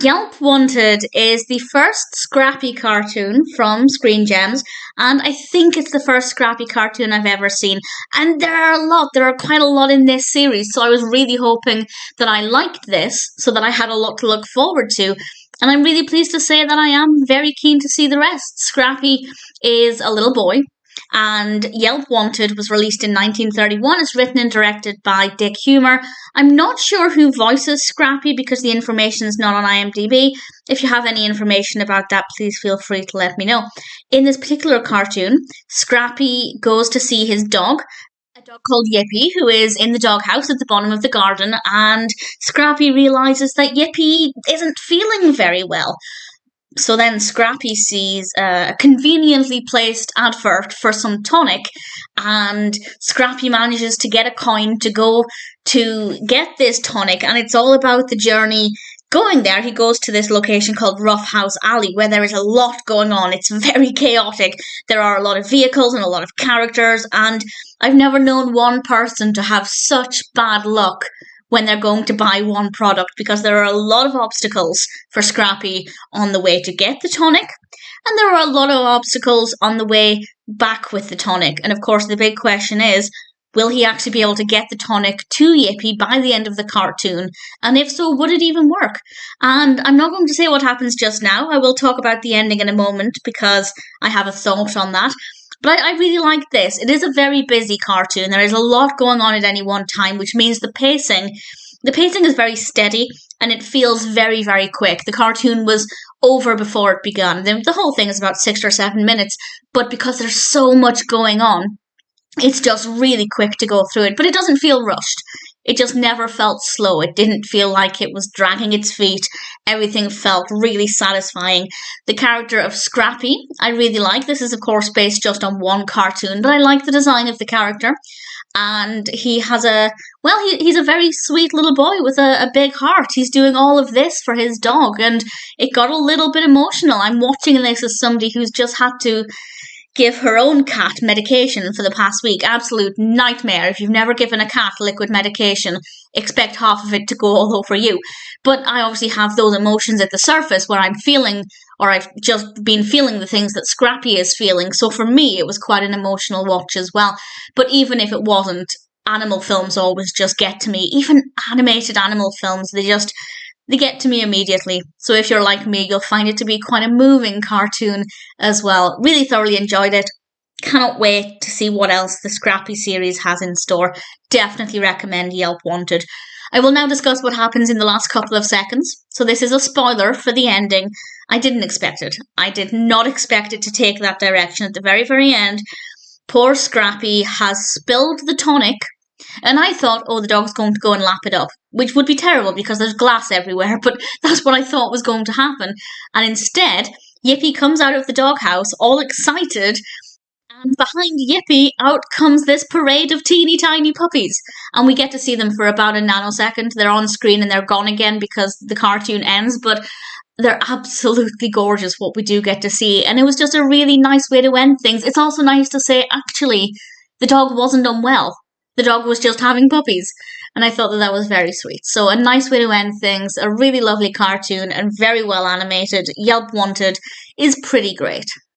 Yelp Wanted is the first Scrappy cartoon from Screen Gems, and I think it's the first Scrappy cartoon I've ever seen. And there are quite a lot in this series, so I was really hoping that I liked this so that I had a lot to look forward to. And I'm really pleased to say that I am very keen to see the rest. Scrappy is a little boy and Yelp Wanted was released in 1931. It's written and directed by Dick Huemer. I'm not sure who voices Scrappy because the information is not on IMDb. If you have any information about that, please feel free to let me know. In this particular cartoon, Scrappy goes to see his dog, a dog called Yippee, who is in the doghouse at the bottom of the garden, and Scrappy realizes that Yippee isn't feeling very well. So then Scrappy sees a conveniently placed advert for some tonic, and Scrappy manages to get a coin to go to get this tonic, and it's all about the journey going there. He goes to this location called Rough House Alley, where there is a lot going on. It's very chaotic. There are a lot of vehicles and a lot of characters, and I've never known one person to have such bad luck when they're going to buy one product, because there are a lot of obstacles for Scrappy on the way to get the tonic, and there are a lot of obstacles on the way back with the tonic. And of course, the big question is, will he actually be able to get the tonic to Yippee by the end of the cartoon? And if so, would it even work? And I'm not going to say what happens just now. I will talk about the ending in a moment because I have a thought on that. But I really like this. It is a very busy cartoon. There is a lot going on at any one time, which means the pacing is very steady and it feels very, very quick. The cartoon was over before it began. The whole thing is about 6 or 7 minutes, but because there's so much going on, it's just really quick to go through it. But it doesn't feel rushed. It just never felt slow. It didn't feel like it was dragging its feet. Everything felt really satisfying. The character of Scrappy, I really like. This is, of course, based just on one cartoon, but I like the design of the character. And he has he's a very sweet little boy with a big heart. He's doing all of this for his dog, and it got a little bit emotional. I'm watching this as somebody who's just had to give her own cat medication for the past week. Absolute nightmare. If you've never given a cat liquid medication, expect half of it to go all over you. But I obviously have those emotions at the surface where I'm feeling, or I've just been feeling the things that Scrappy is feeling. So for me, it was quite an emotional watch as well. But even if it wasn't, animal films always just get to me. Even animated animal films, they get to me immediately. So if you're like me, you'll find it to be quite a moving cartoon as well. Really thoroughly enjoyed it. Cannot wait to see what else the Scrappy series has in store. Definitely recommend Yelp Wanted. I will now discuss what happens in the last couple of seconds. So this is a spoiler for the ending. I didn't expect it. I did not expect it to take that direction at the very, very end. Poor Scrappy has spilled the tonic, and I thought, oh, the dog's going to go and lap it up, which would be terrible because there's glass everywhere, but that's what I thought was going to happen. And instead, Yippee comes out of the doghouse all excited, and behind Yippee, out comes this parade of teeny tiny puppies. And we get to see them for about a nanosecond. They're on screen and they're gone again because the cartoon ends, but they're absolutely gorgeous what we do get to see. And it was just a really nice way to end things. It's also nice to say, actually, the dog wasn't unwell. The dog was just having puppies. And I thought that was very sweet. So a nice way to end things, a really lovely cartoon and very well animated. Yelp Wanted is pretty great.